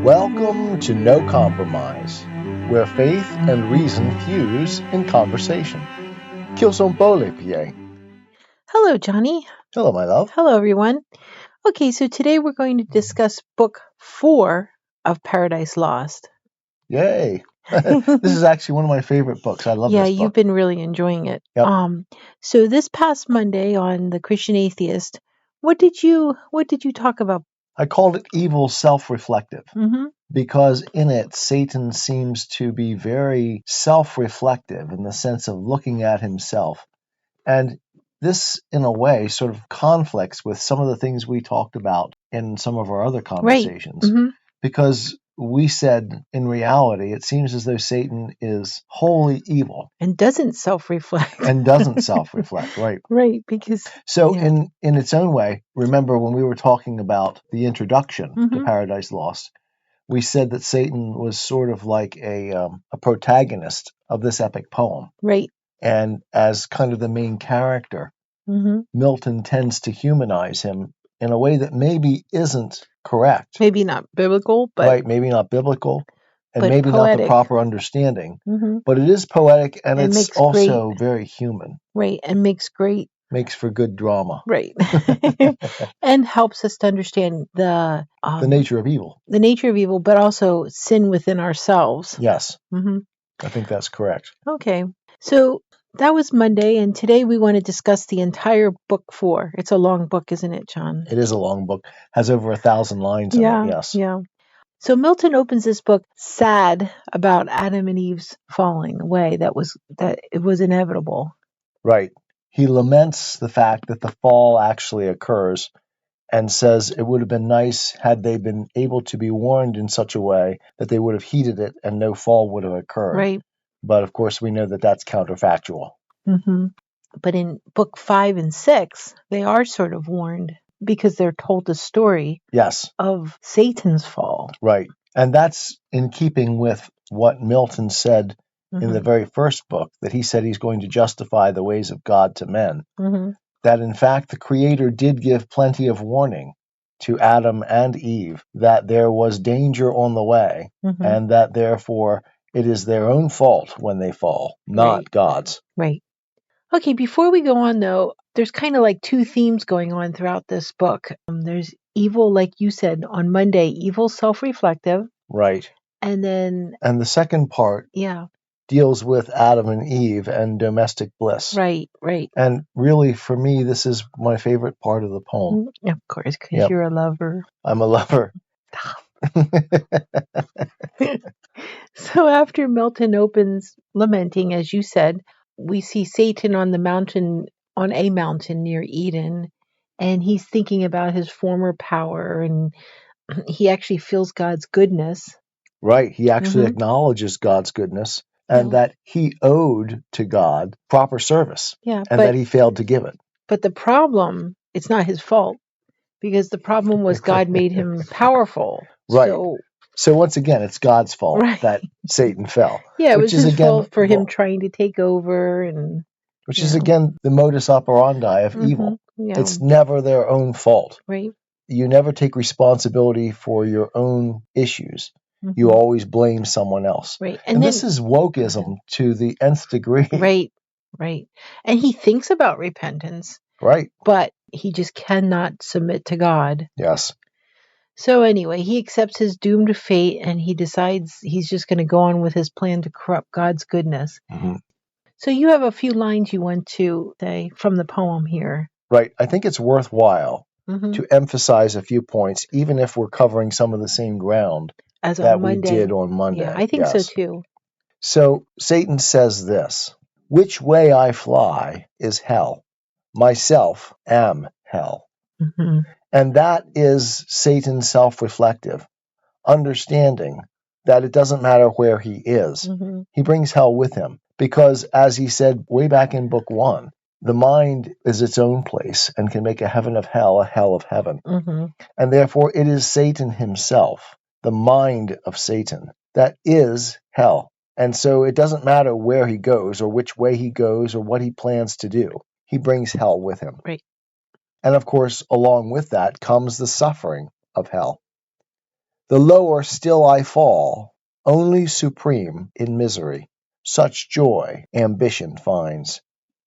Welcome to No Compromise, where faith and reason fuse in conversation. Qu'ils sont beaux les pieds. Hello, Johnny. Hello, my love. Hello, everyone. Okay, so today we're going to discuss book 4 of Paradise Lost. Yay. This is actually one of my favorite books. I love this book. Yeah, you've been really enjoying it. Yep. So this past Monday on the Christian Atheist, what did you talk about? I called it evil self-reflective Mm-hmm. because in it, Satan seems to be very self-reflective in the sense of looking at himself. And this, in a way, sort of conflicts with some of the things we talked about in some of our other conversations. Right. Mm-hmm. Because we said, in reality, it seems as though Satan is wholly evil. And doesn't self-reflect. Right. Right, because... So in its own way, remember when we were talking about the introduction to Paradise Lost, we said that Satan was sort of like a protagonist of this epic poem. Right. And as kind of the main character, Milton tends to humanize him in a way that maybe isn't correct. Maybe not biblical, but... Right, maybe not biblical, and but maybe poetic. not the proper understanding. Mm-hmm. But it is poetic, and It it's makes also very human. Right, and makes for good drama. Right. And helps us to understand the nature of evil. The nature of evil, but also sin within ourselves. Yes. Mm-hmm. I think that's correct. Okay. So that was Monday, and today we want to discuss the entire book 4. It's a long book, isn't it, John? It is a long book. Has over 1,000 lines in it, yes. Yeah. So Milton opens this book sad about Adam and Eve's falling away, that it was inevitable. Right. He laments the fact that the fall actually occurs and says it would have been nice had they been able to be warned in such a way that they would have heeded it and no fall would have occurred. Right. But of course, we know that that's counterfactual. Mm-hmm. But in book 5 and 6, they are sort of warned because they're told the story of Satan's fall. Right. And that's in keeping with what Milton said in the very first book, that he said he's going to justify the ways of God to men. Mm-hmm. That in fact, the Creator did give plenty of warning to Adam and Eve that there was danger on the way, and that therefore it is their own fault when they fall, not God's. Right. Okay, before we go on, though, there's kind of like 2 themes going on throughout this book. There's evil, like you said, on Monday, evil self-reflective. Right. And the second part deals with Adam and Eve and domestic bliss. Right. And really, for me, this is my favorite part of the poem. Of course, because you're a lover. I'm a lover. So after Milton opens lamenting, as you said, we see Satan on a mountain near Eden, and he's thinking about his former power, and he actually feels God's goodness. Right. He actually acknowledges God's goodness and that he owed to God proper service and that he failed to give it. But the problem, it's not his fault, because the problem was God made him powerful. Right. So once again, it's God's fault that Satan fell. Yeah, it was his fault for him trying to take over. Which is, again, the modus operandi of evil. Yeah. It's never their own fault. Right. You never take responsibility for your own issues. You always blame someone else. Right. And this is wokeism to the nth degree. Right. And he thinks about repentance. Right. But he just cannot submit to God. Yes. So anyway, he accepts his doomed fate, and he decides he's just going to go on with his plan to corrupt God's goodness. So you have a few lines you want to say from the poem here. Right. I think it's worthwhile to emphasize a few points, even if we're covering some of the same ground as that we did on Monday. Yeah, I think so too. So Satan says this: which way I fly is hell. Myself am hell. And that is Satan's self-reflective, understanding that it doesn't matter where he is. He brings hell with him because, as he said way back in book 1, the mind is its own place and can make a heaven of hell a hell of heaven. And therefore it is Satan himself, the mind of Satan, that is hell. And so it doesn't matter where he goes or which way he goes or what he plans to do. He brings hell with him. Right. And of course, along with that comes the suffering of hell. The lower still I fall, only supreme in misery. Such joy ambition finds.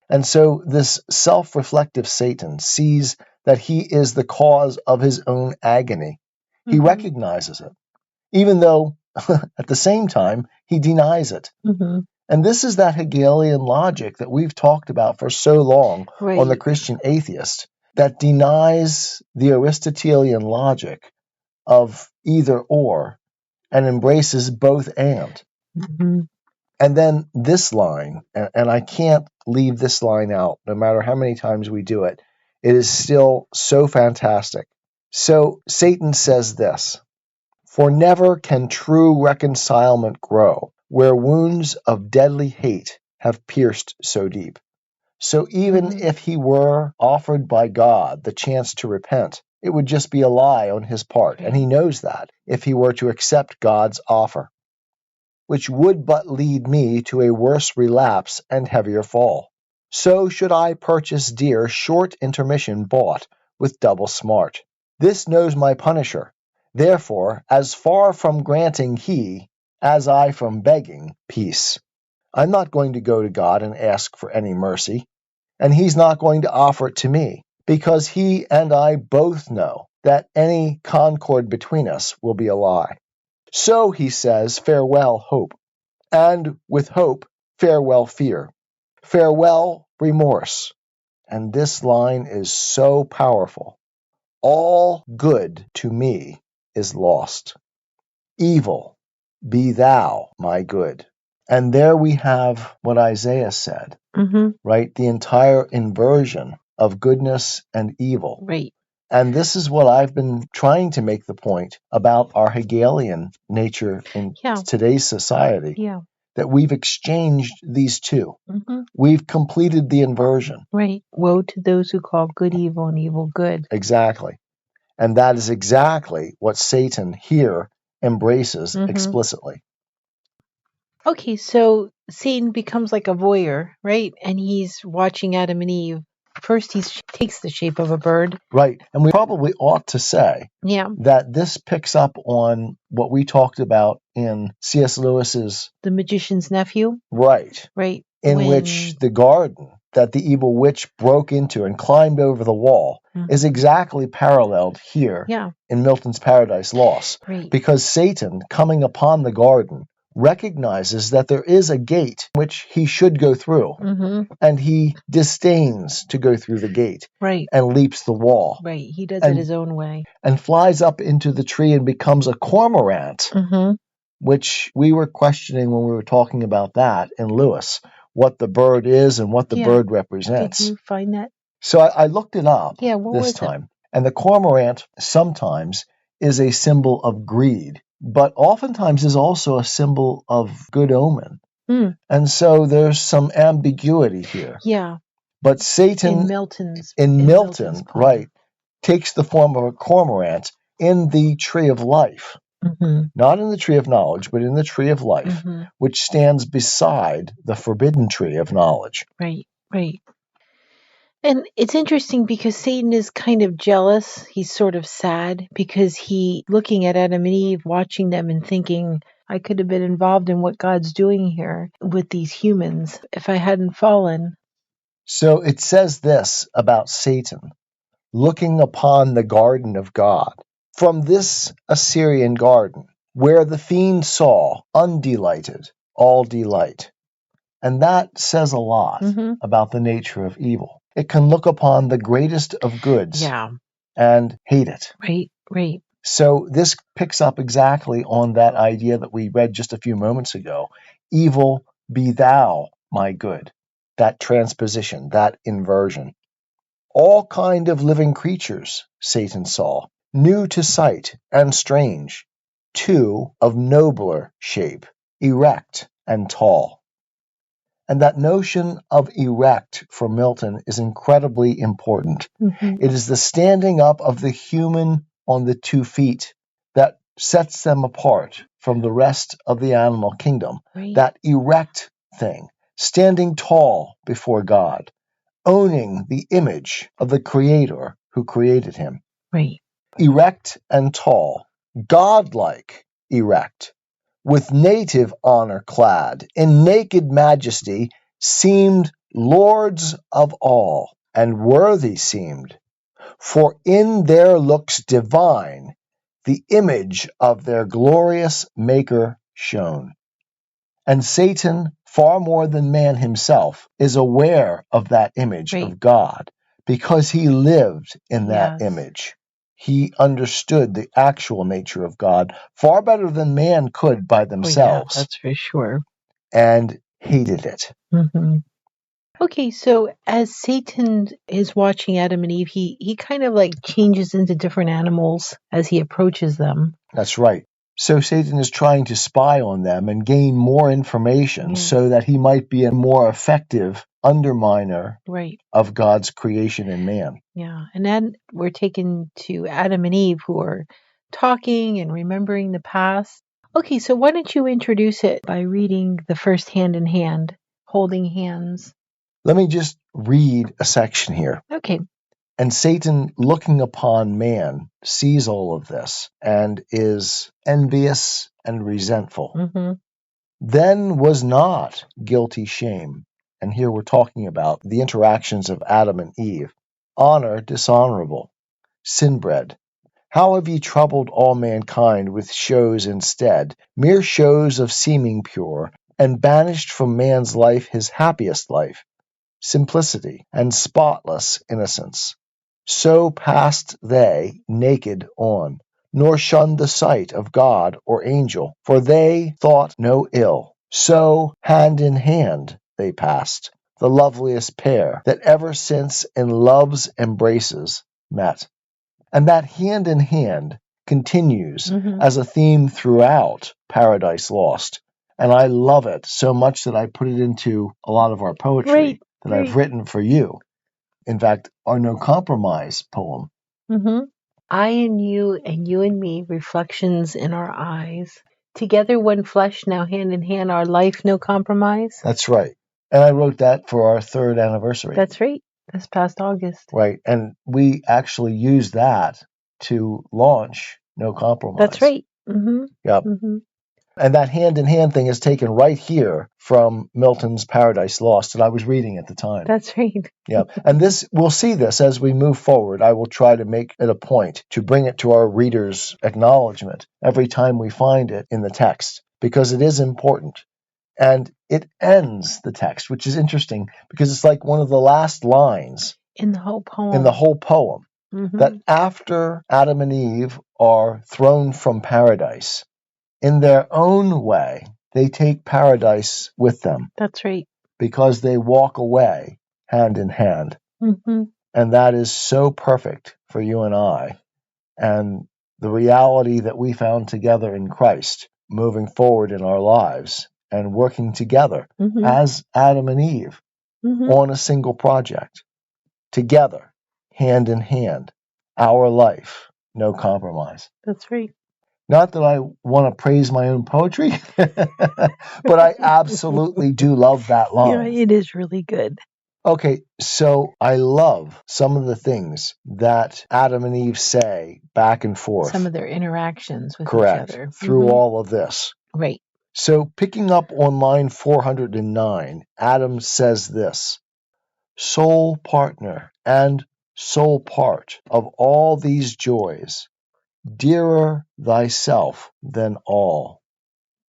And so this self-reflective Satan sees that he is the cause of his own agony. He recognizes it, even though at the same time he denies it. And this is that Hegelian logic that we've talked about for so long on the Christian Atheist, that denies the Aristotelian logic of either or and embraces both and. And then this line, and I can't leave this line out no matter how many times we do it. It is still so fantastic. So Satan says this, "For never can true reconcilement grow, where wounds of deadly hate have pierced so deep." So even if he were offered by God the chance to repent, it would just be a lie on his part. And he knows that if he were to accept God's offer, which would but lead me to a worse relapse and heavier fall. So should I purchase dear short intermission bought with double smart. This knows my punisher. Therefore, as far from granting he, as I from begging peace. I'm not going to go to God and ask for any mercy, and he's not going to offer it to me, because he and I both know that any concord between us will be a lie. So he says, farewell, hope, and with hope, farewell, fear, farewell, remorse. And this line is so powerful. All good to me is lost. Evil, be thou my good. And there we have what Isaiah said, right? The entire inversion of goodness and evil. Right. And this is what I've been trying to make the point about our Hegelian nature in today's society, that we've exchanged these two. We've completed the inversion. Right. Woe to those who call good evil and evil good. Exactly. And that is exactly what Satan here embraces explicitly. Okay, so Satan becomes like a voyeur, right? And he's watching Adam and Eve. First, he takes the shape of a bird. Right. And we probably ought to say that this picks up on what we talked about in C.S. Lewis's The Magician's Nephew. Right. Right. In which the garden that the evil witch broke into and climbed over the wall is exactly paralleled here in Milton's Paradise Lost. Right. Because Satan, coming upon the garden, recognizes that there is a gate which he should go through, and he disdains to go through the gate and leaps the wall. Right, he does it his own way. And flies up into the tree and becomes a cormorant, which we were questioning when we were talking about that in Lewis, what the bird is and what the bird represents. Did you find that? So I looked it up this time. And the cormorant sometimes is a symbol of greed, but oftentimes is also a symbol of good omen. And so there's some ambiguity here. Yeah. But Satan, in Milton, right, takes the form of a cormorant in the tree of life. Not in the tree of knowledge, but in the tree of life, which stands beside the forbidden tree of knowledge. Right, right. And it's interesting because Satan is kind of jealous. He's sort of sad because looking at Adam and Eve, watching them and thinking, I could have been involved in what God's doing here with these humans if I hadn't fallen. So it says this about Satan, looking upon the garden of God. From this Assyrian garden, where the fiend saw, undelighted, all delight. And that says a lot about the nature of evil. It can look upon the greatest of goods and hate it. Right, right. So this picks up exactly on that idea that we read just a few moments ago. Evil, be thou my good. That transposition, that inversion. All kind of living creatures, Satan saw, new to sight and strange, two of nobler shape, erect and tall. And that notion of erect for Milton is incredibly important. It is the standing up of the human on the 2 feet that sets them apart from the rest of the animal kingdom. That erect thing, standing tall before God, owning the image of the Creator who created him. Right. Erect and tall, godlike, erect, with native honor clad, in naked majesty, seemed lords of all, and worthy seemed, for in their looks divine the image of their glorious Maker shone. And Satan, far more than man himself, is aware of that image Right. of God because he lived in that Yes. image. He understood the actual nature of God far better than man could by themselves, that's for sure. and hated it. Mm-hmm. Okay, so as Satan is watching Adam and Eve, he kind of like changes into different animals as he approaches them. That's right. So Satan is trying to spy on them and gain more information so that he might be a more effective underminer Right. of God's creation in man. Yeah, and then we're taken to Adam and Eve who are talking and remembering the past. Okay, so why don't you introduce it by reading the first hand in hand, holding hands. Let me just read a section here. Okay. And Satan, looking upon man, sees all of this and is envious and resentful. Mm-hmm. Then was not guilty shame. And here we're talking about the interactions of Adam and Eve. Honor dishonorable, sin bred. How have ye troubled all mankind with shows instead, mere shows of seeming pure, and banished from man's life his happiest life, simplicity and spotless innocence? So passed they naked on, nor shunned the sight of God or angel, for they thought no ill. So hand in hand they passed, the loveliest pair that ever since in love's embraces met. And that hand in hand continues as a theme throughout Paradise Lost. And I love it so much that I put it into a lot of our poetry that I've written for you. In fact, our No Compromise poem. Mm-hmm. I and you and me, reflections in our eyes. Together one flesh, now hand in hand, our life no compromise. That's right. And I wrote that for our 3rd anniversary. That's right. This past August. Right. And we actually used that to launch No Compromise. That's right. Mm-hmm. Yep. Mm-hmm. And that hand-in-hand thing is taken right here from Milton's Paradise Lost that I was reading at the time. That's right. Yeah. And this, we'll see this as we move forward. I will try to make it a point to bring it to our readers' acknowledgement every time we find it in the text, because it is important. And it ends the text, which is interesting because it's like one of the last lines in the whole poem. Mm-hmm. That after Adam and Eve are thrown from paradise, in their own way, they take paradise with them. That's right. Because they walk away hand in hand. Mm-hmm. And that is so perfect for you and I. And the reality that we found together in Christ, moving forward in our lives and working together as Adam and Eve on a single project, together, hand in hand, our life, no compromise. That's right. Not that I want to praise my own poetry, but I absolutely do love that line. Yeah, it is really good. Okay, so I love some of the things that Adam and Eve say back and forth. Some of their interactions with each other. Through all of this. Right. So picking up on line 409, Adam says this: sole partner and sole part of all these joys, dearer thyself than all.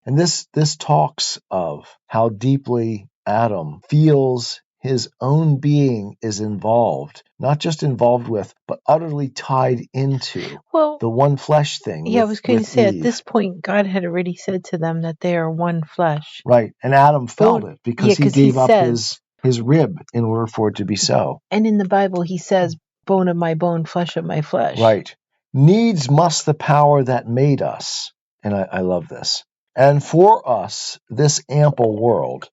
And this talks of how deeply Adam feels his own being is involved, not just involved with, but utterly tied into the one flesh thing. Yeah, I was going to say, Eve. at this point, God had already said to them that they are one flesh. Right. And Adam felt it because he gave up his rib in order for it to be so. And in the Bible, he says, bone of my bone, flesh of my flesh. Right. Needs must the power that made us, and I love this, and for us this ample world,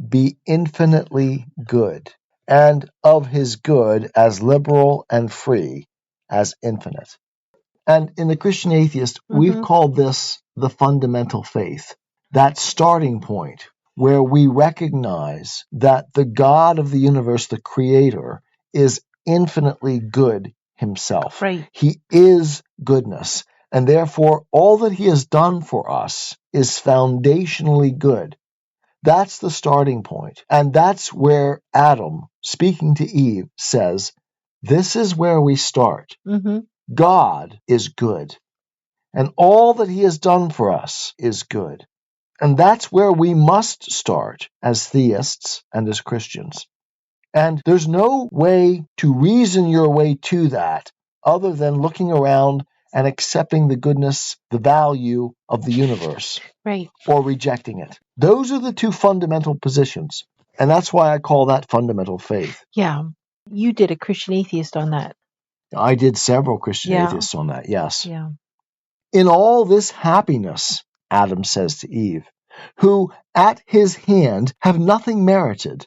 be infinitely good, and of his good as liberal and free as infinite. And in the Christian Atheist, we've called this the fundamental faith, that starting point where we recognize that the God of the universe, the creator, is infinitely good himself. Right. He is goodness. and therefore all that he has done for us is foundationally good. That's the starting point. And that's where Adam, speaking to Eve, says, this is where we start. God is good, and all that he has done for us is good. And that's where we must start as theists and as Christians. And there's no way to reason your way to that other than looking around and accepting the goodness, the value of the universe, Right. or rejecting it. Those are the two fundamental positions. And that's why I call that fundamental faith. Yeah. You did a Christian atheist on that. I did several Christian Yeah. atheists on that, yes. Yeah. In all this happiness, Adam says to Eve, who at his hand have nothing merited,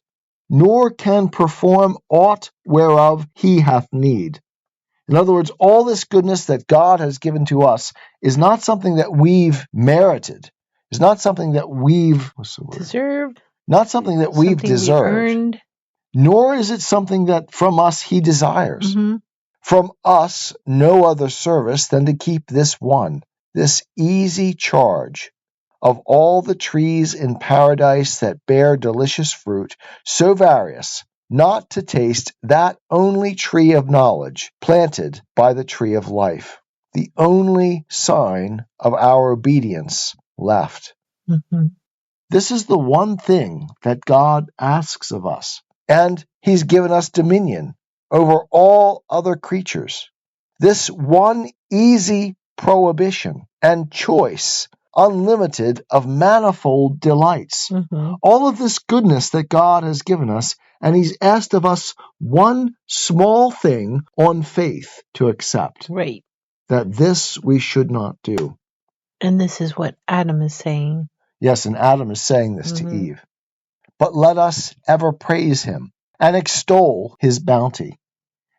nor can perform aught whereof he hath need. In other words, all this goodness that God has given to us is not something that we've merited. It's not something that we've deserved. Not something that we've deserved. We earned. Nor is it something that from us he desires. From us no other service than to keep this one, this easy charge of all the trees in paradise that bear delicious fruit, so various, not to taste that only tree of knowledge planted by the tree of life, the only sign of our obedience left. This is the one thing that God asks of us, and he's given us dominion over all other creatures. This one easy prohibition and choice, unlimited of manifold delights. All of this goodness that God has given us, and he's asked of us one small thing on faith to accept. Right. That this we should not do. And this is what Adam is saying. Yes, and Adam is saying this to Eve. But let us ever praise him and extol his bounty.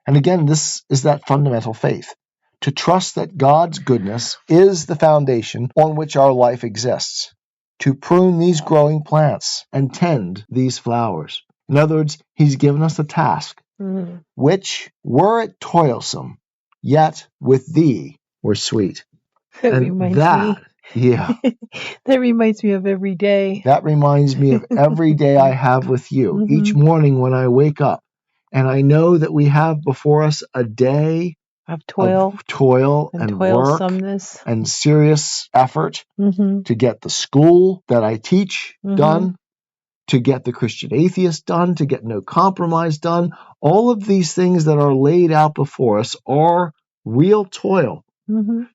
And again, this is that fundamental faith. To trust that God's goodness is the foundation on which our life exists. To prune these growing plants and tend these flowers. In other words, he's given us a task, which, were it toilsome, yet with thee were sweet. That reminds me. Yeah. That reminds me of every day. That reminds me of every day I have with you. Each morning when I wake up. And I know that we have before us a day of toil and toilsomeness work and serious effort to get the school that I teach done, to get the Christian Atheist done, to get No Compromise done. All of these things that are laid out before us are real toil.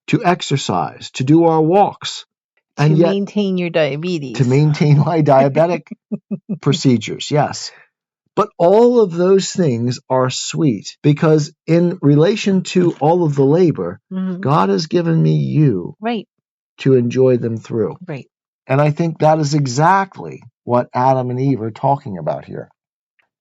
To exercise, to do our walks. And to maintain your diabetes. To maintain my diabetic procedures, yes. But all of those things are sweet because in relation to all of the labor, God has given me you to enjoy them through. Right. And I think that is exactly what Adam and Eve are talking about here.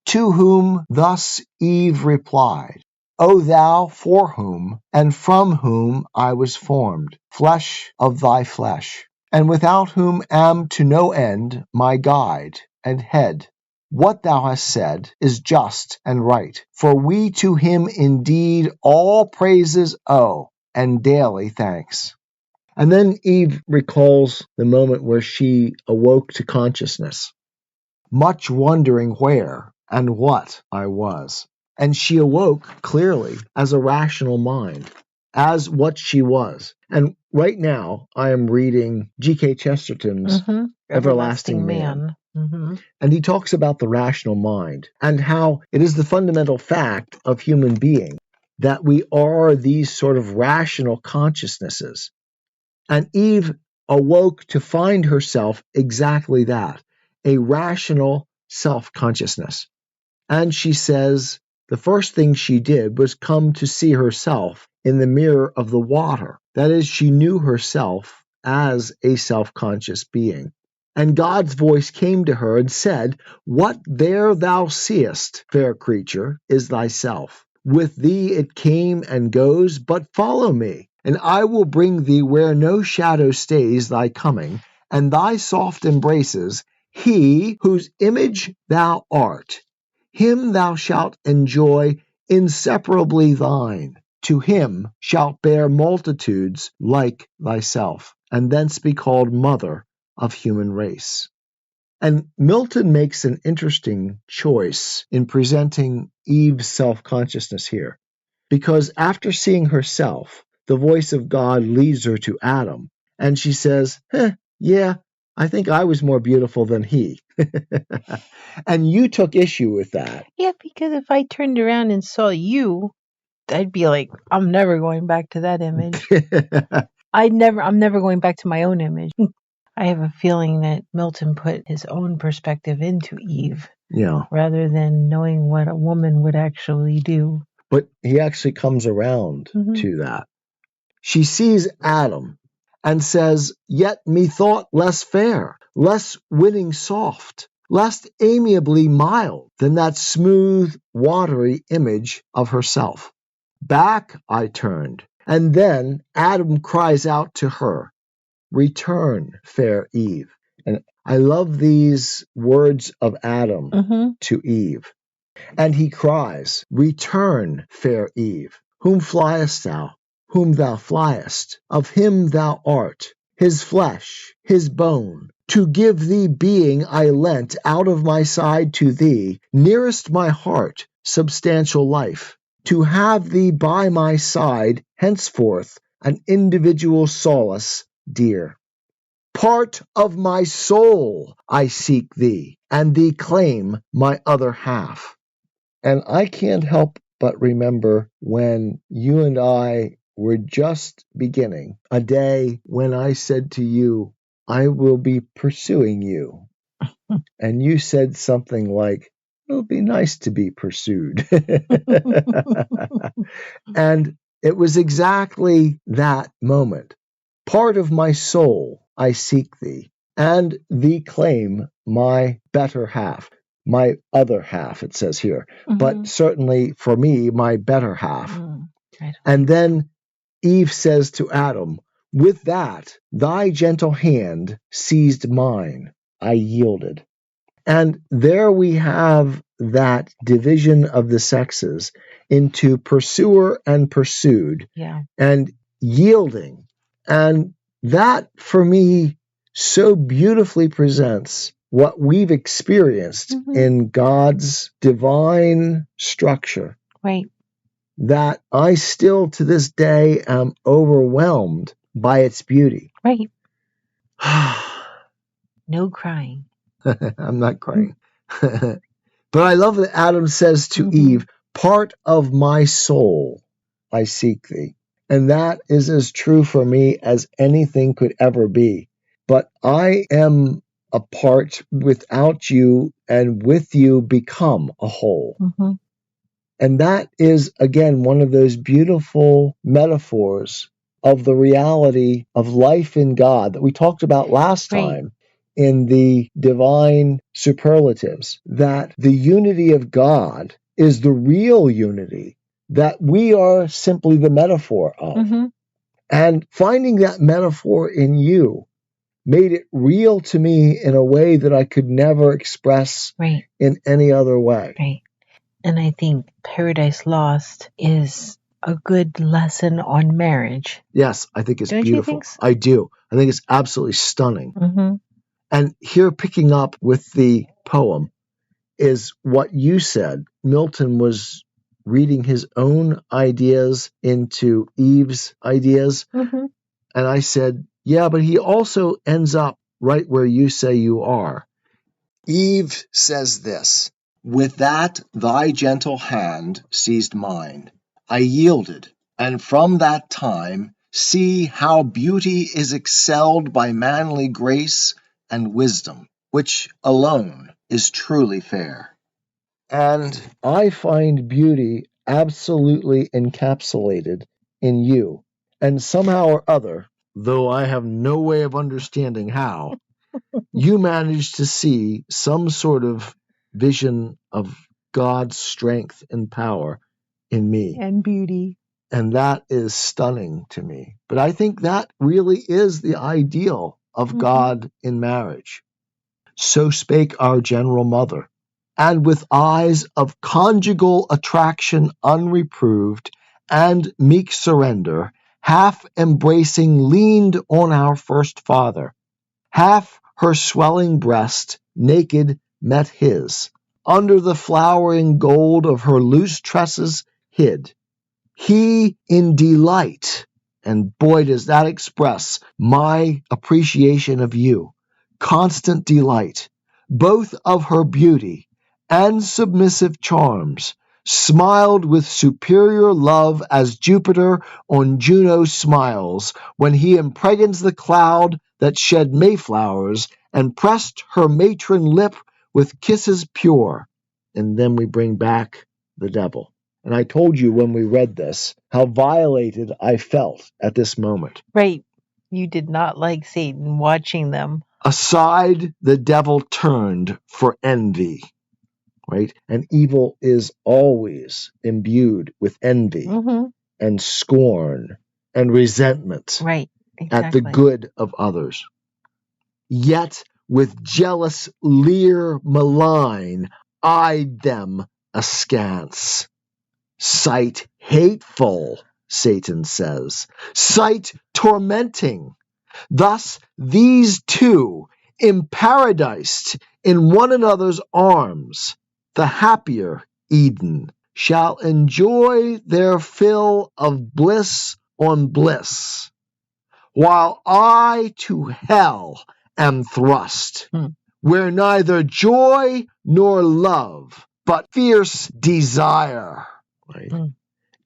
To whom thus Eve replied, O thou for whom and from whom I was formed, flesh of thy flesh, and without whom am to no end my guide and head. What thou hast said is just and right, for we to him indeed all praises owe, and daily thanks. And then Eve recalls the moment where she awoke to consciousness, much wondering where and what I was. And she awoke clearly as a rational mind, as what she was. And right now I am reading G.K. Chesterton's Everlasting Man. And he talks about the rational mind and how it is the fundamental fact of human being that we are these sort of rational consciousnesses. And Eve awoke to find herself exactly that, a rational self-consciousness. And she says the first thing she did was come to see herself in the mirror of the water. That is, she knew herself as a self-conscious being. And God's voice came to her and said, What there thou seest, fair creature, is thyself. With thee it came and goes, but follow me, and I will bring thee where no shadow stays thy coming, and thy soft embraces, he whose image thou art. Him thou shalt enjoy inseparably thine. to him shalt bear multitudes like thyself, and thence be called mother of human race. And Milton makes an interesting choice in presenting Eve's self-consciousness here, because after seeing herself, the voice of God leads her to Adam, and she says, yeah, I think I was more beautiful than he. And you took issue with that. Yeah, because if I turned around and saw you, I'd be like, I'm never going back to that image. I'm never going back to my own image. I have a feeling that Milton put his own perspective into Eve, rather than knowing what a woman would actually do. But he actually comes around to that. She sees Adam and says, yet methought less fair, less winning soft, less amiably mild than that smooth, watery image of herself. Back I turned, and then Adam cries out to her, return, fair Eve. And I love these words of Adam to Eve. And he cries, return, fair Eve. Whom fliest thou? Whom thou fliest? Of him thou art, his flesh, his bone. To give thee being I lent out of my side to thee, nearest my heart, substantial life. To have thee by my side, henceforth, an individual solace dear. Part of my soul I seek thee, and thee claim my other half. And I can't help but remember when you and I were just beginning, a day when I said to you, I will be pursuing you. And you said something like, it would be nice to be pursued. And it was exactly that moment. Part of my soul I seek thee, and thee claim my better half. My other half, it says here, but certainly for me, my better half. And then Eve says to Adam, with that, thy gentle hand seized mine, I yielded. And there we have that division of the sexes into pursuer and pursued, and yielding. And that, for me, so beautifully presents what we've experienced in God's divine structure. Right. That I still to this day am overwhelmed by its beauty. Right. No crying. I'm not crying. But I love that Adam says to Eve, part of my soul I seek thee. And that is as true for me as anything could ever be. But I am a part without you, and with you become a whole. And that is, again, one of those beautiful metaphors of the reality of life in God that we talked about last time in the divine superlatives, that the unity of God is the real unity that we are simply the metaphor of. And finding that metaphor in you made it real to me in a way that I could never express in any other way. Right. And I think Paradise Lost is a good lesson on marriage. Yes, I think it's beautiful. You think so? I do. I think it's absolutely stunning. And here, picking up with the poem, is what you said. Milton was reading his own ideas into Eve's ideas. And I said, yeah, but he also ends up right where you say you are. Eve says this, with that thy gentle hand seized mine. I yielded, and from that time see how beauty is excelled by manly grace and wisdom, which alone is truly fair. And I find beauty absolutely encapsulated in you. And somehow or other, though I have no way of understanding how, you managed to see some sort of vision of God's strength and power in me. And beauty. And that is stunning to me. But I think that really is the ideal of God in marriage. So spake our General Mother, and with eyes of conjugal attraction unreproved, and meek surrender, half embracing leaned on our first father. Half her swelling breast, naked, met his, under the flowering gold of her loose tresses hid. He in delight, and boy, does that express my appreciation of you, constant delight, both of her beauty and submissive charms, smiled with superior love as Jupiter on Juno smiles when he impregnates the cloud that shed mayflowers and pressed her matron lip with kisses pure. And then we bring back the devil. And I told you when we read this how violated I felt at this moment. Right. You did not like Satan watching them. Aside the devil turned for envy, right? And evil is always imbued with envy and scorn and resentment Right. Exactly. at the good of others. Yet with jealous leer malign eyed them askance. Sight hateful, Satan says, sight tormenting. Thus these two, imparadised in one another's arms, the happier Eden, shall enjoy their fill of bliss on bliss, while I to hell am thrust, where neither joy nor love, but fierce desire. Right?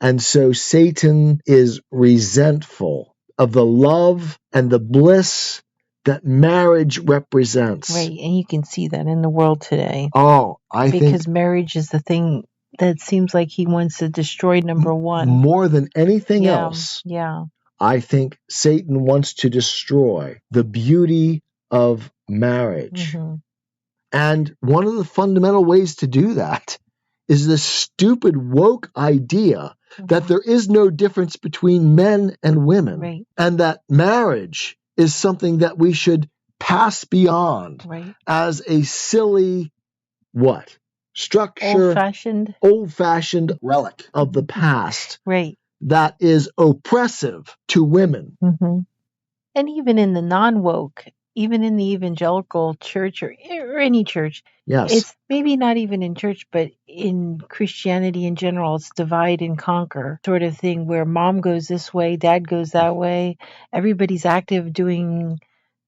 And so Satan is resentful of the love and the bliss that marriage represents. Right, and you can see that in the world today. Oh, I think because marriage is the thing that seems like he wants to destroy, number one. More than anything else, Yeah. I think Satan wants to destroy the beauty of marriage. And one of the fundamental ways to do that is this stupid woke idea that there is no difference between men and women, and that marriage is something that we should pass beyond as a silly, structure, old-fashioned relic of the past that is oppressive to women. And even in the non-woke, even in the evangelical church or any church, it's maybe not even in church, but in Christianity in general, it's divide and conquer sort of thing where mom goes this way, dad goes that way. Everybody's active doing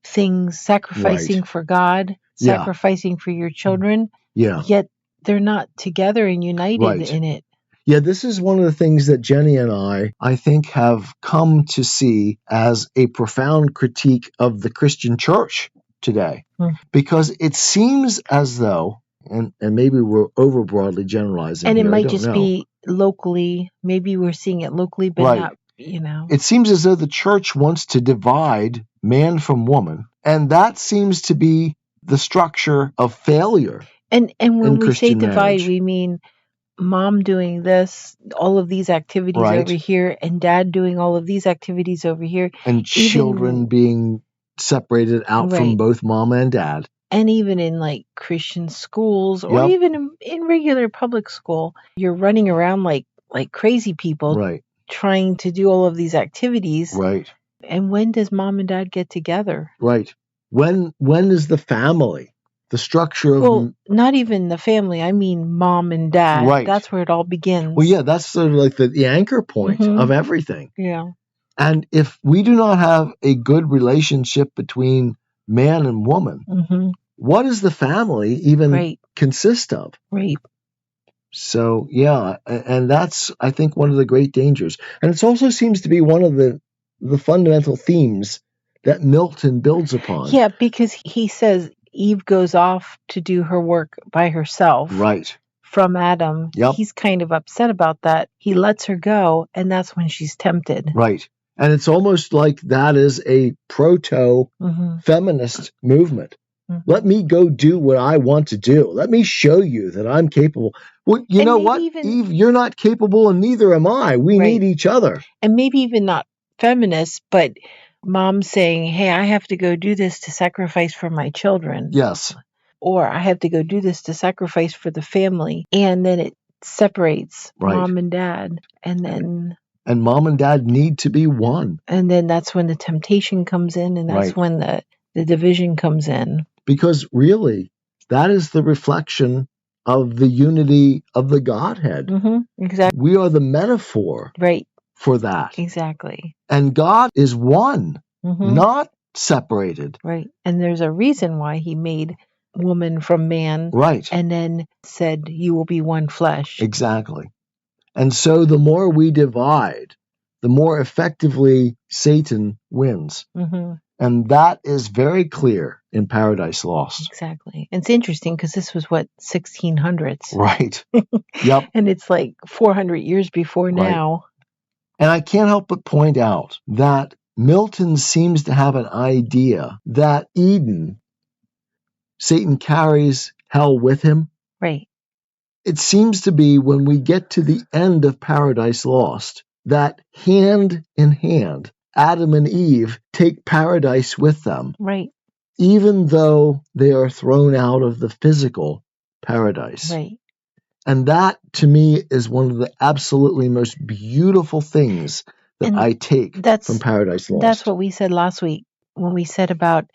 things, sacrificing for God, sacrificing for your children. Yet they're not together and united in it. Yeah, this is one of the things that Jenny and I think, have come to see as a profound critique of the Christian church today. Because it seems as though, and maybe we're over broadly generalizing, and it here, might just be locally, maybe we're seeing it locally, but not, It seems as though the church wants to divide man from woman, and that seems to be the structure of failure. And when we say divide, marriage. We mean mom doing this, all of these activities over here, and dad doing all of these activities over here. And children being separated out from both mom and dad. And even in like Christian schools or even in regular public school, you're running around like crazy people trying to do all of these activities. And when does mom and dad get together? When is the family? The structure of... Well, not even the family. I mean mom and dad. That's where it all begins. Well, yeah, that's sort of like the anchor point of everything. Yeah. And if we do not have a good relationship between man and woman, what does the family even consist of? So, yeah, and that's, I think, one of the great dangers. And it also seems to be one of the fundamental themes that Milton builds upon. Yeah, because he says Eve goes off to do her work by herself. From Adam. He's kind of upset about that. He lets her go, and that's when she's tempted. And it's almost like that is a proto-feminist movement. Let me go do what I want to do. Let me show you that I'm capable. Well, you know what, Eve, you're not capable, and neither am I. We need each other. And maybe even not feminist, but mom saying, hey, I have to go do this to sacrifice for my children. Yes. Or I have to go do this to sacrifice for the family. And then it separates Right. mom and dad, and mom and dad need to be one. And then that's when the temptation comes in, and that's Right. when the division comes in. Because really, that is the reflection of the unity of the Godhead. Exactly. We are the metaphor for that. Exactly. And God is one, not separated. Right. And there's a reason why he made woman from man. Right. And then said, you will be one flesh. Exactly. And so the more we divide, the more effectively Satan wins. And that is very clear in Paradise Lost. Exactly. It's interesting because this was, 1600s? Right. Yep. And it's like 400 years before now. And I can't help but point out that Milton seems to have an idea that Eden, Satan carries hell with him. Right. It seems to be when we get to the end of Paradise Lost that hand in hand, Adam and Eve take paradise with them. Right. Even though they are thrown out of the physical paradise. Right. And that, to me, is one of the absolutely most beautiful things that I take from Paradise Lost. That's what we said last week when we said about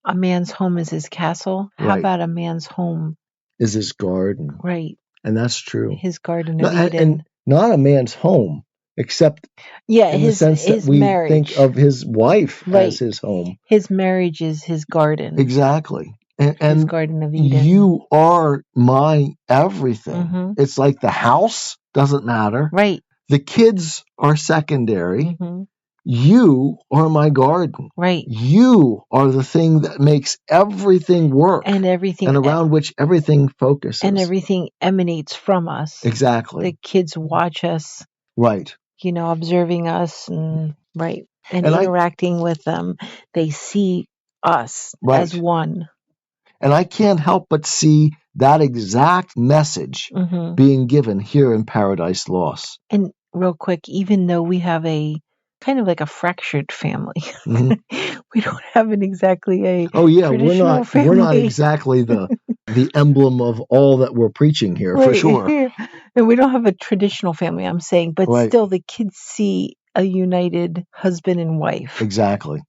a man's home is his castle. How about a man's home is his garden? Right. And that's true. His garden of Eden. And not a man's home, except in the sense that we think of his wife as his home. His marriage is his garden. Exactly. And his garden of Eden. You are my everything. It's like the house doesn't matter. Right. The kids are secondary. You are my garden. Right. You are the thing that makes everything work. And everything. And around which everything focuses. And everything emanates from us. Exactly. The kids watch us. Right. Observing us and and interacting with them. They see us as one. And I can't help but see that exact message being given here in Paradise Lost. And real quick, even though we have a kind of like a fractured family, we don't have exactly a traditional family. We're not exactly the emblem of all that we're preaching here, for sure. And we don't have a traditional family, I'm saying, but still the kids see a united husband and wife. Exactly.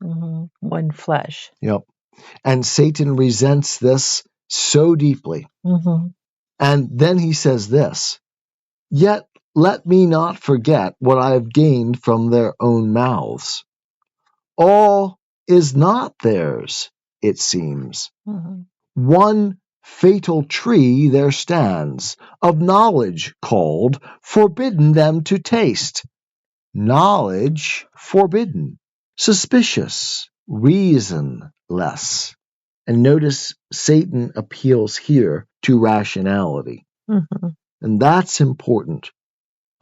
One flesh. Yep. And Satan resents this so deeply. And then he says this, yet let me not forget what I have gained from their own mouths. All is not theirs, it seems. One fatal tree there stands, of knowledge called, forbidden them to taste. Knowledge forbidden, suspicious, reasonless. And notice Satan appeals here to rationality. And that's important.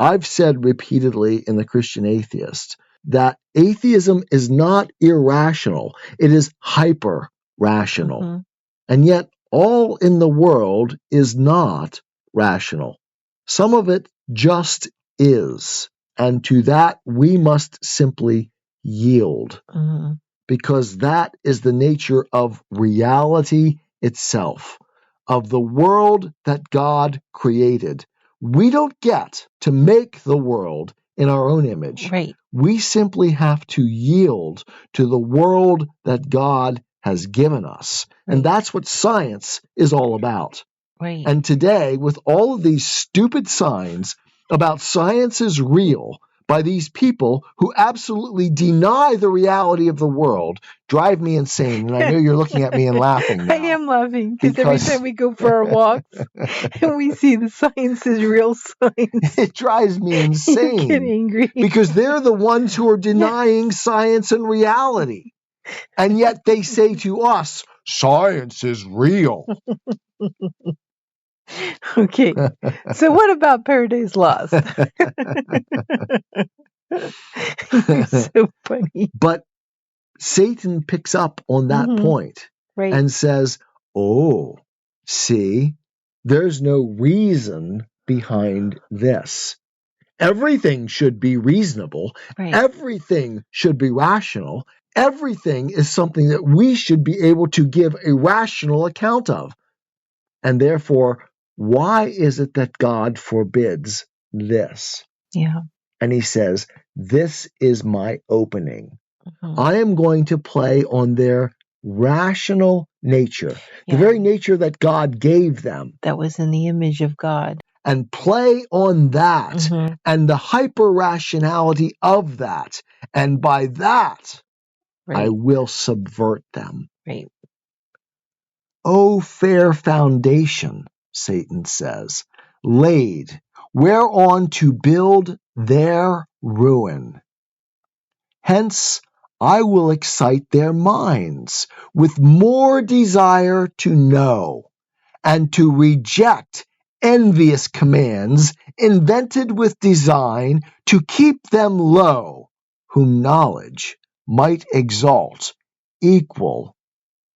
I've said repeatedly in the Christian Atheist that atheism is not irrational. It is hyper-rational. And yet all in the world is not rational. Some of it just is. And to that we must simply yield. Because that is the nature of reality itself, of the world that God created. We don't get to make the world in our own image. Right. We simply have to yield to the world that God has given us. And that's what science is all about. Right. And today, with all of these stupid signs about science is real, by these people who absolutely deny the reality of the world, drive me insane. And I know you're looking at me and laughing now. I am laughing because every time we go for our walks and we see the science is real science. It drives me insane. You get angry. Because they're the ones who are denying science and reality. And yet they say to us, science is real. Okay, so what about Paradise Lost? You're so funny. But Satan picks up on that point and says, oh, see, there's no reason behind this. Everything should be reasonable. Everything should be rational. Everything is something that we should be able to give a rational account of. And therefore, why is it that God forbids this? Yeah. And he says, this is my opening. Mm-hmm. I am going to play on their rational nature, the very nature that God gave them. That was in the image of God. And play on that and the hyper-rationality of that. And by that, I will subvert them. Right. O fair foundation, Satan says, laid whereon to build their ruin. Hence, I will excite their minds with more desire to know and to reject envious commands invented with design to keep them low, whom knowledge might exalt equal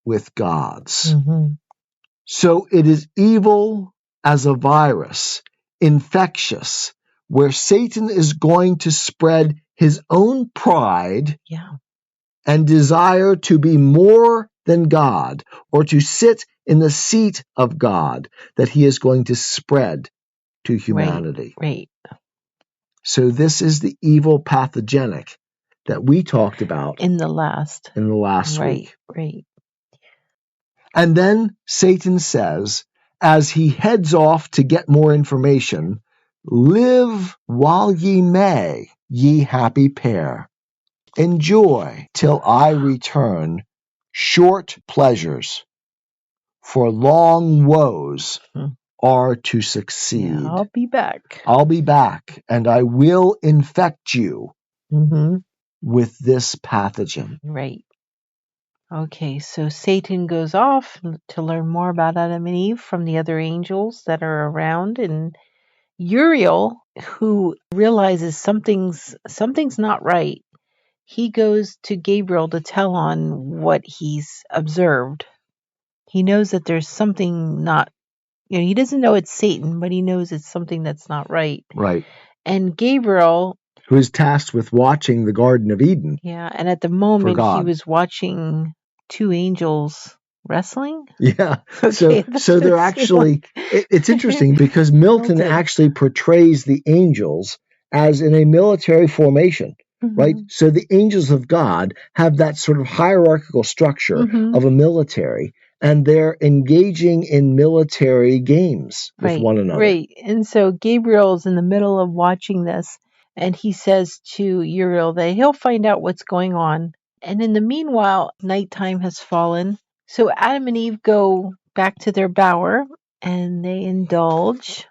with God's. So it is evil as a virus, infectious, where Satan is going to spread his own pride and desire to be more than God, or to sit in the seat of God, that he is going to spread to humanity. Right. So this is the evil pathogenic that we talked about in the last week. Right. And then Satan says, as he heads off to get more information, live while ye may, ye happy pair. Enjoy till I return short pleasures, for long woes are to succeed. Yeah, I'll be back. I'll be back, and I will infect you with this pathogen. Right. Okay, so Satan goes off to learn more about Adam and Eve from the other angels that are around, and Uriel, who realizes something's not right, he goes to Gabriel to tell on what he's observed. He knows that there's something not, he doesn't know it's Satan, but he knows it's something that's not right. Right. And Gabriel, who is tasked with watching the Garden of Eden. Yeah, and at the moment he was watching two angels wrestling. Yeah. So they're actually, it's interesting because Milton actually portrays the angels as in a military formation, right? So the angels of God have that sort of hierarchical structure of a military, and they're engaging in military games with one another. Right. And so Gabriel's in the middle of watching this, and he says to Uriel that he'll find out what's going on. And in the meanwhile, nighttime has fallen. So Adam and Eve go back to their bower and they indulge.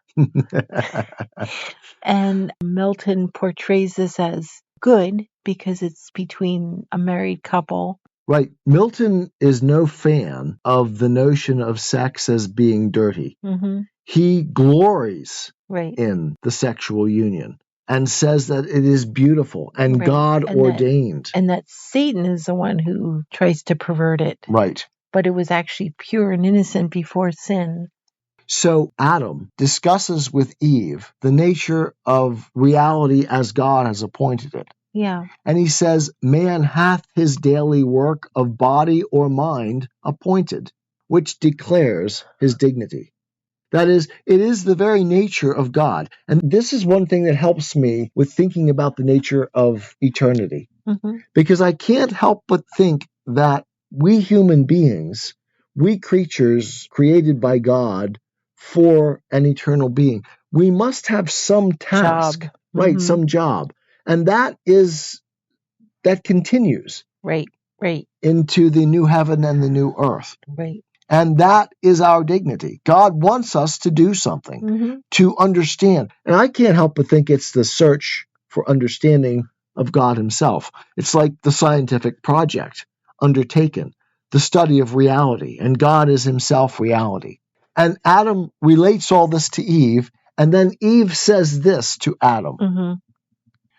And Milton portrays this as good because it's between a married couple. Right. Milton is no fan of the notion of sex as being dirty. He glories in the sexual union and says that it is beautiful and God ordained. And that Satan is the one who tries to pervert it. Right. But it was actually pure and innocent before sin. So Adam discusses with Eve the nature of reality as God has appointed it. Yeah. And he says, man hath his daily work of body or mind appointed, which declares his dignity. That is, it is the very nature of God. And this is one thing that helps me with thinking about the nature of eternity. Because I can't help but think that we human beings, we creatures created by God for an eternal being, we must have some task, some job. And that continues. Right. Into the new heaven and the new earth. Right. And that is our dignity. God wants us to do something, to understand. And I can't help but think it's the search for understanding of God himself. It's like the scientific project undertaken, the study of reality, and God is himself reality. And Adam relates all this to Eve, and then Eve says this to Adam.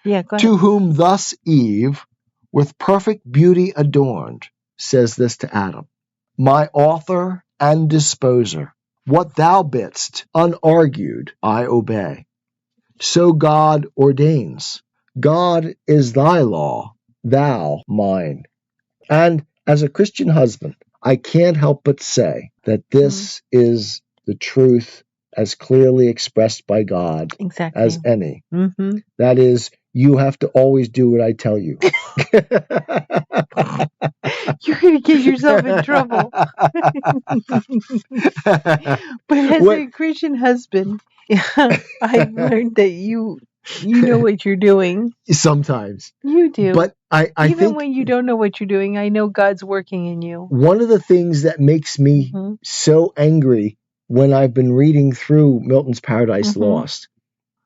Yeah, go ahead. To whom thus Eve, with perfect beauty adorned, says this to Adam. My author and disposer, what thou bidst, unargued, I obey. So God ordains. God is thy law, thou mine. And as a Christian husband, I can't help but say that this is the truth as clearly expressed by God Exactly. as any. Mm-hmm. That is, you have to always do what I tell you. You're going to get yourself in trouble. But as a Christian husband, I've learned that you know what you're doing. Sometimes. You do. But I Even think when you don't know what you're doing, I know God's working in you. one of the things that makes me so angry when I've been reading through Milton's Paradise Lost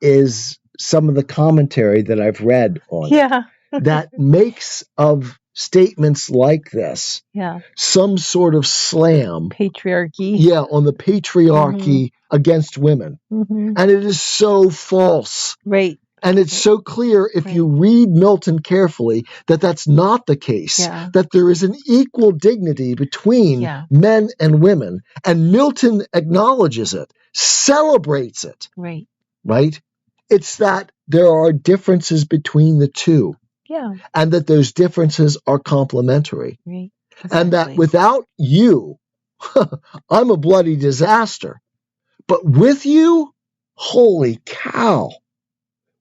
is some of the commentary that I've read on it that makes of statements like this some sort of slam. Patriarchy. Yeah, on the patriarchy against women. And it is so false. Right. And it's so clear if you read Milton carefully that that's not the case, that there is an equal dignity between men and women. And Milton acknowledges it, celebrates it. Right? It's that there are differences between the two. And that those differences are complementary. Right. Exactly. And that without you, I'm a bloody disaster. But with you, holy cow,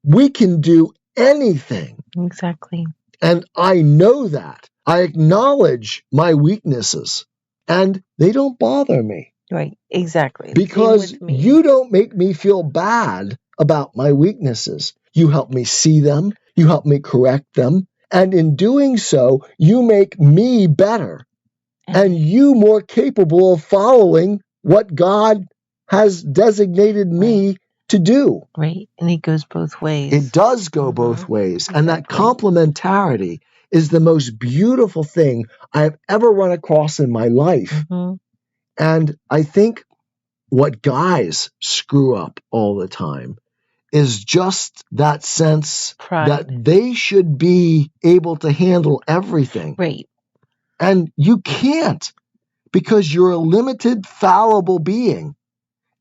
we can do anything. Exactly. And I know that. I acknowledge my weaknesses, and they don't bother me. Right, exactly. Because you don't make me feel bad about my weaknesses. You help me see them, you help me correct them, and in doing so, you make me better and you more capable of following what God has designated me to do. Right, and it goes both ways. It does go both ways, and that complementarity is the most beautiful thing I've ever run across in my life. And I think what guys screw up all the time is just that sense that they should be able to handle everything. Right. And you can't, because you're a limited, fallible being.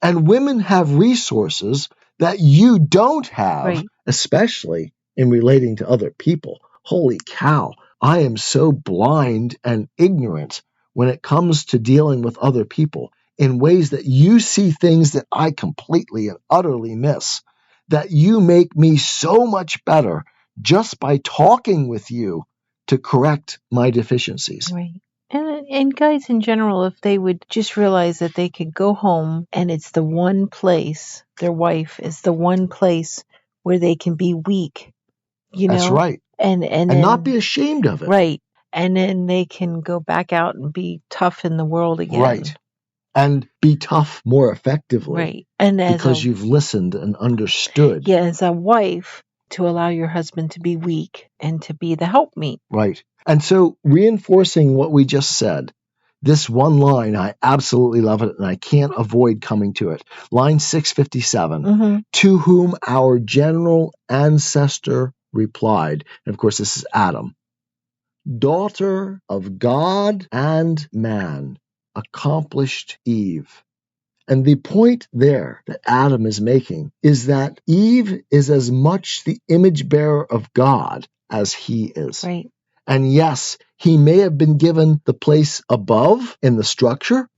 And women have resources that you don't have, especially in relating to other people. Holy cow, I am so blind and ignorant when it comes to dealing with other people in ways that you see things that I completely and utterly miss, that you make me so much better just by talking with you to correct my deficiencies. Right. And guys in general, if they would just realize that they could go home and it's the one place, their wife is the one place where they can be weak, you know? That's right. And then, not be ashamed of it. Right. And then they can go back out and be tough in the world again. Right. And be tough more effectively. Right. And because you've listened and understood. Yeah, as a wife, to allow your husband to be weak and to be the helpmeet. Right. And so reinforcing what we just said, this one line, I absolutely love it, and I can't avoid coming to it. Line 657, to whom our general ancestor replied, and of course this is Adam, daughter of God and man, accomplished Eve. And the point there that Adam is making is that Eve is as much the image bearer of God as he is. Right. And yes, he may have been given the place above in the structure,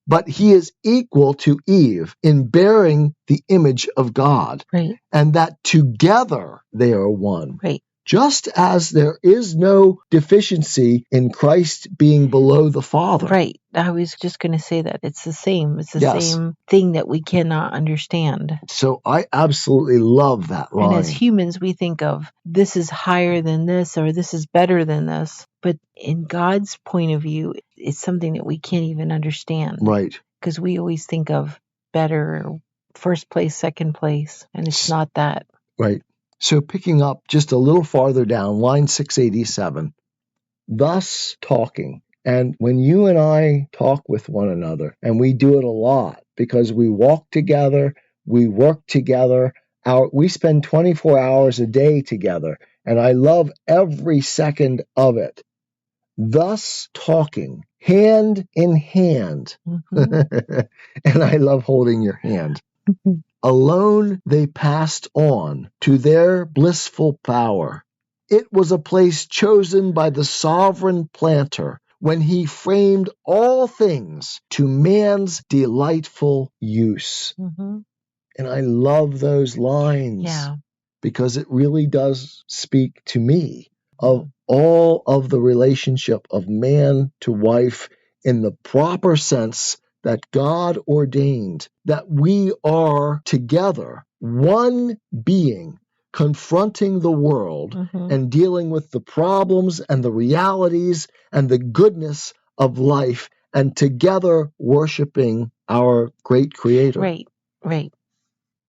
but he is equal to Eve in bearing the image of God. Right. And that together they are one. Right. Just as there is no deficiency in Christ being below the Father. Right. I was just going to say that. It's the same. It's the same thing that we cannot understand. So I absolutely love that line. And as humans, we think of this is higher than this or this is better than this. But in God's point of view, it's something that we can't even understand. Right. Because we always think of better, first place, second place. And it's not that. Right. So picking up just a little farther down, line 687, thus talking. And when you and I talk with one another, and we do it a lot because we walk together, we work together, we spend 24 hours a day together, and I love every second of it. Thus talking, hand in hand. And I love holding your hand. Alone they passed on to their blissful bower. It was a place chosen by the sovereign planter, when he framed all things to man's delightful use. Mm-hmm. And I love those lines. Yeah. Because it really does speak to me of all of the relationship of man to wife in the proper sense that God ordained, that we are together, one being, confronting the world and dealing with the problems and the realities and the goodness of life, and together worshiping our great Creator. Right, right.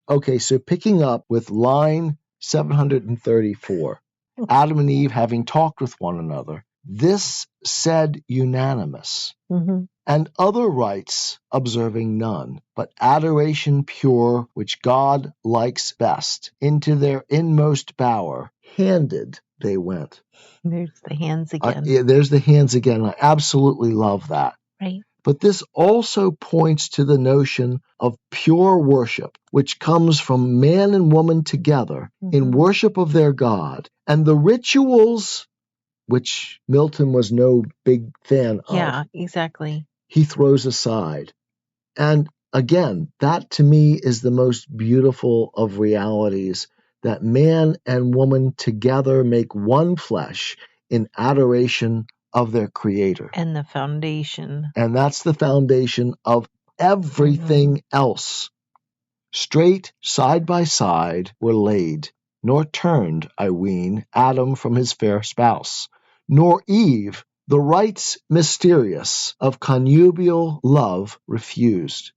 Okay, so picking up with line 734, Adam and Eve having talked with one another, this said unanimous, and other rites observing none, but adoration pure, which God likes best, into their inmost bower, handed they went. There's the hands again. There's the hands again. I absolutely love that. Right. But this also points to the notion of pure worship, which comes from man and woman together in worship of their God. And the rituals, which Milton was no big fan of. Yeah, exactly. He throws aside. And again, that to me is the most beautiful of realities, that man and woman together make one flesh in adoration of their Creator. And the foundation. And that's the foundation of everything else. Straight side by side were laid, nor turned, I ween, Adam from his fair spouse, nor Eve the rites mysterious of connubial love refused.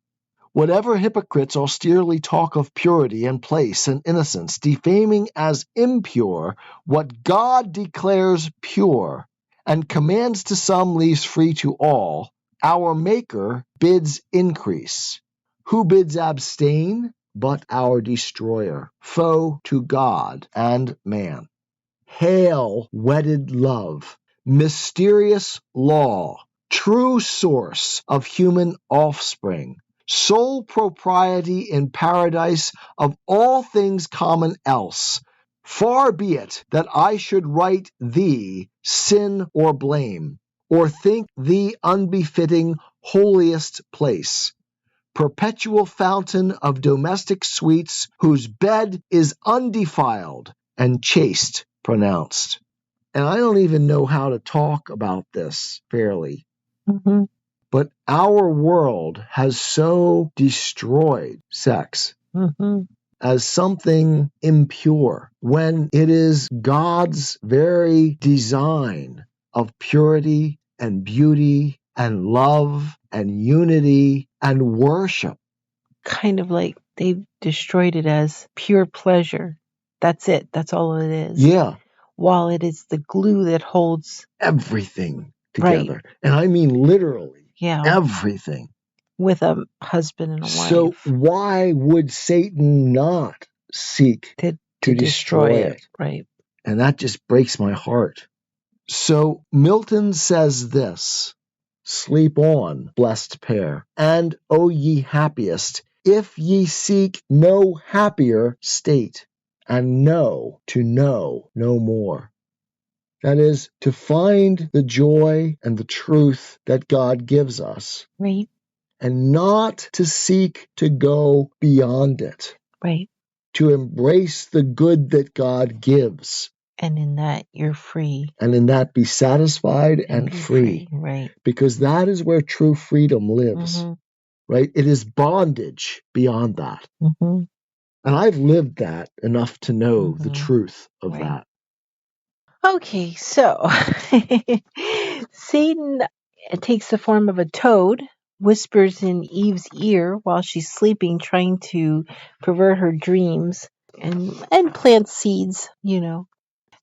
Whatever hypocrites austerely talk of purity and place and innocence, defaming as impure what God declares pure, and commands to some, leaves free to all, our Maker bids increase. Who bids abstain but our destroyer, foe to God and man? Hail, wedded love, mysterious law, true source of human offspring, sole propriety in paradise of all things common else. Far be it that I should write thee sin or blame, or think thee unbefitting holiest place. Perpetual fountain of domestic sweets, whose bed is undefiled and chaste pronounced. And I don't even know how to talk about this fairly. But our world has so destroyed sex as something impure, when it is God's very design of purity and beauty and love and unity and worship. Kind of like they've destroyed it as pure pleasure. That's it. That's all it is. Yeah. While it is the glue that holds everything together. Right. And I mean literally. Yeah. Everything. With a husband and a wife. So why would Satan not seek to destroy it? Right. And that just breaks my heart. So Milton says this, sleep on, blessed pair, and O ye happiest, if ye seek no happier state, and know to know no more. That is, to find the joy and the truth that God gives us. Right. And not to seek to go beyond it. Right. To embrace the good that God gives. And in that, you're free. And in that, be satisfied and free. Right. Because that is where true freedom lives. Right? It is bondage beyond that. And I've lived that enough to know the truth of that. Okay, so Satan takes the form of a toad, whispers in Eve's ear while she's sleeping, trying to pervert her dreams and plant seeds,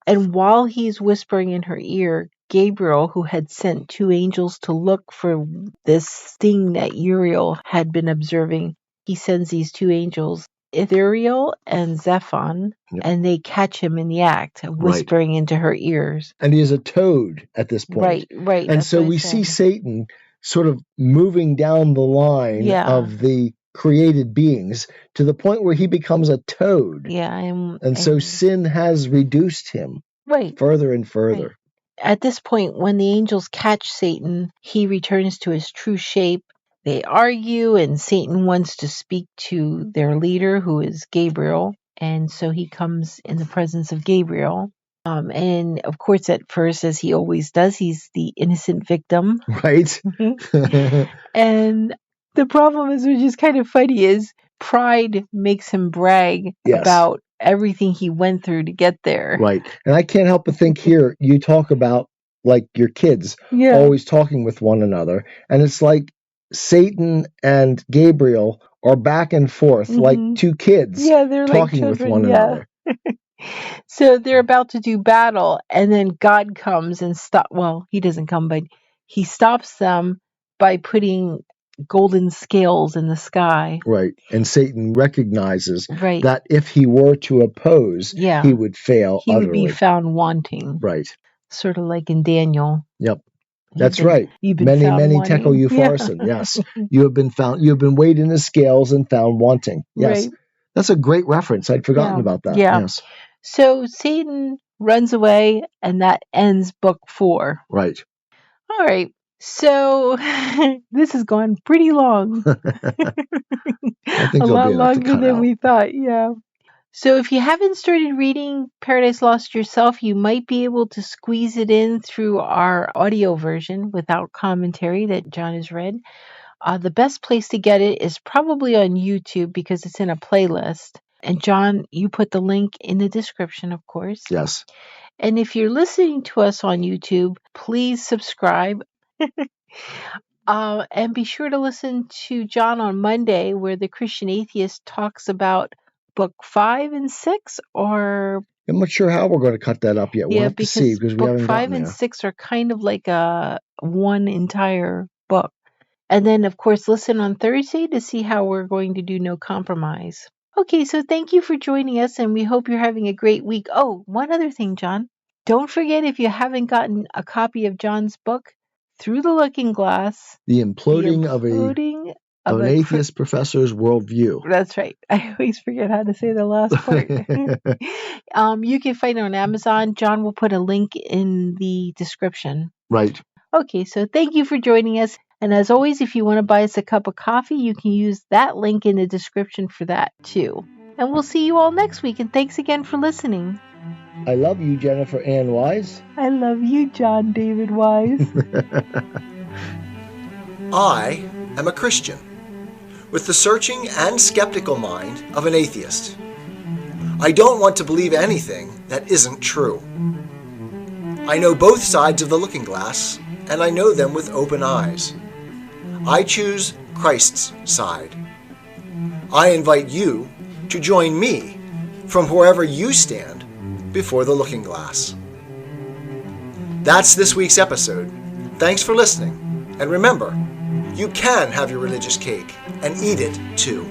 And while he's whispering in her ear, Gabriel, who had sent 2 angels to look for this thing that Uriel had been observing, he sends these 2 angels, Ithuriel and Zephon, and they catch him in the act, whispering into her ears. And he is a toad at this point. Right. And so we see Satan sort of moving down the line of the created beings to the point where he becomes a toad. Yeah. And so sin has reduced him further and further. at this point, when the angels catch Satan, he returns to his true shape. They argue, and Satan wants to speak to their leader, who is Gabriel. And so he comes in the presence of Gabriel. And of course, at first, as he always does, he's the innocent victim. Right. And the problem is, which is kind of funny, is pride makes him brag about everything he went through to get there. Right. And I can't help but think here, you talk about like your kids always talking with one another. And it's like Satan and Gabriel are back and forth like two kids they're talking like with one another. So they're about to do battle, and then God comes and he doesn't come, but he stops them by putting golden scales in the sky. Right. And Satan recognizes that if he were to oppose, he would fail He utterly. would be found wanting. Right. Sort of like in Daniel. Yep. That's right. Many tekel upharsin. Yes. You have been weighed in the scales and found wanting. Yes. Right. That's a great reference. I'd forgotten about that. Yeah. Yes. So Satan runs away, and that ends book 4. Right. All right. So this has gone pretty long. I think a lot longer than we thought. Yeah. So if you haven't started reading Paradise Lost yourself, you might be able to squeeze it in through our audio version without commentary that John has read. The best place to get it is probably on YouTube because it's in a playlist. And John, you put the link in the description, of course. Yes. And if you're listening to us on YouTube, please subscribe. And be sure to listen to John on Monday, where the Christian Atheist talks about book 5 and 6, or I'm not sure how we're going to cut that up yet. We'll have to see because we haven't gotten there. Book 5 and 6 are kind of like one entire book. And then, of course, listen on Thursday to see how we're going to do No Compromise. Okay, so thank you for joining us, and we hope you're having a great week. Oh, one other thing, John. Don't forget, if you haven't gotten a copy of John's book, Through the Looking Glass, The Imploding of an Atheist Professor's Worldview. That's right. I always forget how to say the last part. You can find it on Amazon. John will put a link in the description. Right. Okay, so thank you for joining us. And as always, if you want to buy us a cup of coffee, you can use that link in the description for that too. And we'll see you all next week. And thanks again for listening. I love you, Jennifer Ann Wise. I love you, John David Wise. I am a Christian with the searching and skeptical mind of an atheist. I don't want to believe anything that isn't true. I know both sides of the looking glass, and I know them with open eyes. I choose Christ's side. I invite you to join me from wherever you stand before the looking glass. That's this week's episode. Thanks for listening. And remember, you can have your religious cake and eat it too.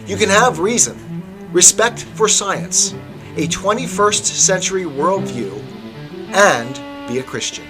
You can have reason, respect for science, a 21st century worldview, and be a Christian.